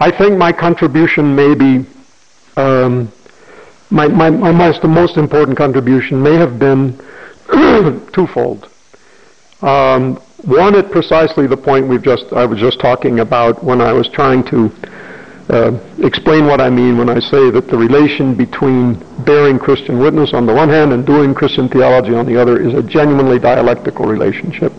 I think my contribution may be, my most important contribution may have been twofold. One, at precisely the point I was just talking about when I was trying to explain what I mean when I say that the relation between bearing Christian witness on the one hand and doing Christian theology on the other is a genuinely dialectical relationship,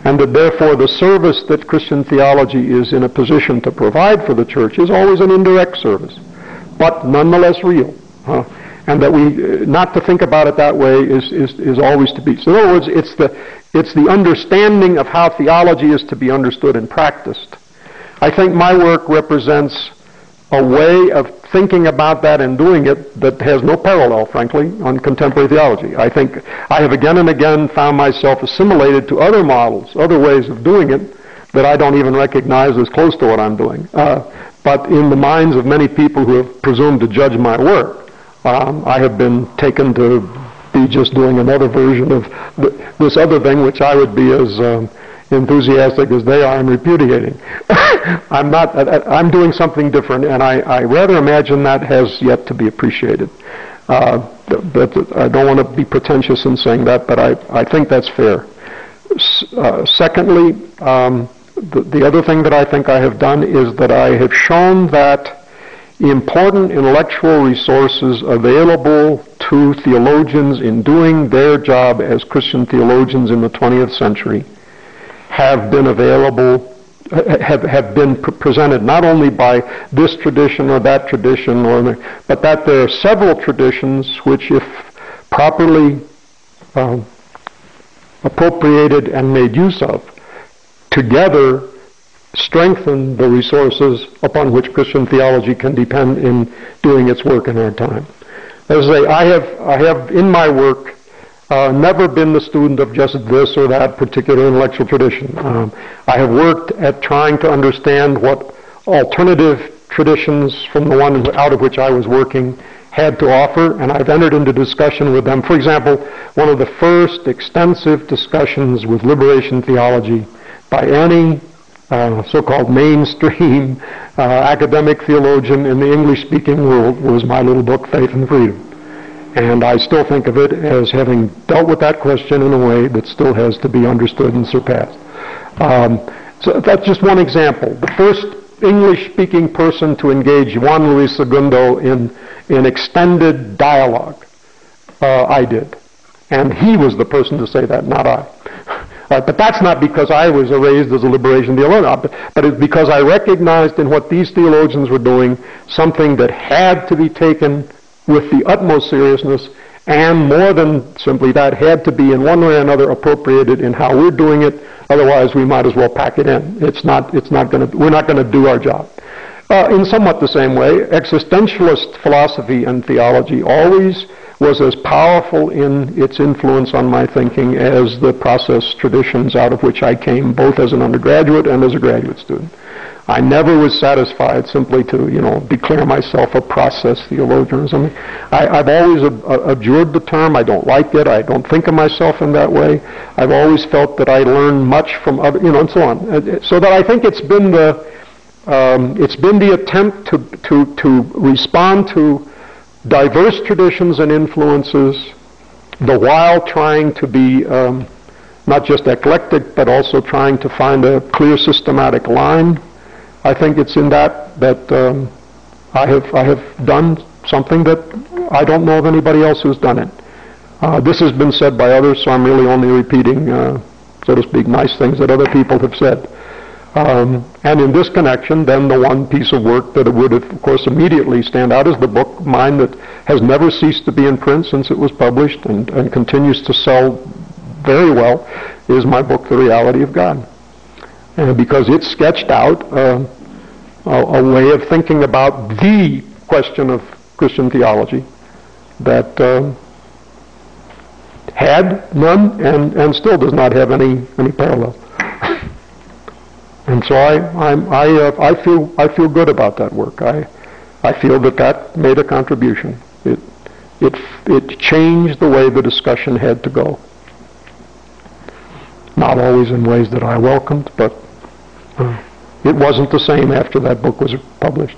and that therefore the service that Christian theology is in a position to provide for the church is always an indirect service, but nonetheless real. And that not to think about it that way is always to be. So in other words, it's the understanding of how theology is to be understood and practiced. I think my work represents a way of thinking about that and doing it that has no parallel, frankly, on contemporary theology. I think I have again and again found myself assimilated to other models, other ways of doing it that I don't even recognize as close to what I'm doing. But in the minds of many people who have presumed to judge my work, I have been taken to be just doing another version of this other thing, which I would be as enthusiastic as they are in repudiating. I'm doing something different, and I rather imagine that has yet to be appreciated. But I don't want to be pretentious in saying that, but I think that's fair. Secondly, the other thing that I think I have done is that I have shown that important intellectual resources available to theologians in doing their job as Christian theologians in the 20th century have been available, have been presented not only by this tradition or that tradition, but that there are several traditions which, if properly appropriated and made use of, together strengthen the resources upon which Christian theology can depend in doing its work in our time. As I say, I have in my work never been the student of just this or that particular intellectual tradition. I have worked at trying to understand what alternative traditions from the one out of which I was working had to offer, and I've entered into discussion with them. For example, one of the first extensive discussions with liberation theology by any so-called mainstream academic theologian in the English-speaking world was my little book, Faith and Freedom. And I still think of it as having dealt with that question in a way that still has to be understood and surpassed. So that's just one example. The first English-speaking person to engage Juan Luis Segundo in extended dialogue, I did. And he was the person to say that, not I. But that's not because I was raised as a liberation theologian, but it's because I recognized in what these theologians were doing something that had to be taken with the utmost seriousness, and more than simply that, had to be in one way or another appropriated in how we're doing it. Otherwise, we might as well pack it in. We're not going to do our job. In somewhat the same way, existentialist philosophy and theology always was as powerful in its influence on my thinking as the process traditions out of which I came, both as an undergraduate and as a graduate student. I never was satisfied simply to, declare myself a process theologian or something. I've always abjured the term. I don't like it. I don't think of myself in that way. I've always felt that I learn much from other, and so on. So that I think it's been the attempt to respond to diverse traditions and influences, the while trying to be not just eclectic, but also trying to find a clear systematic line. I think it's in that I have done something that I don't know of anybody else who's done it. This has been said by others, so I'm really only repeating, so to speak, nice things that other people have said. And in this connection, then the one piece of work that would, of course, immediately stand out is the book of mine that has never ceased to be in print since it was published and continues to sell very well, is my book, The Reality of God. Because it sketched out a way of thinking about the question of Christian theology that had none and still does not have any parallel. And so I feel good about that work. I feel that made a contribution. It changed the way the discussion had to go. Not always in ways that I welcomed, but It wasn't the same after that book was published.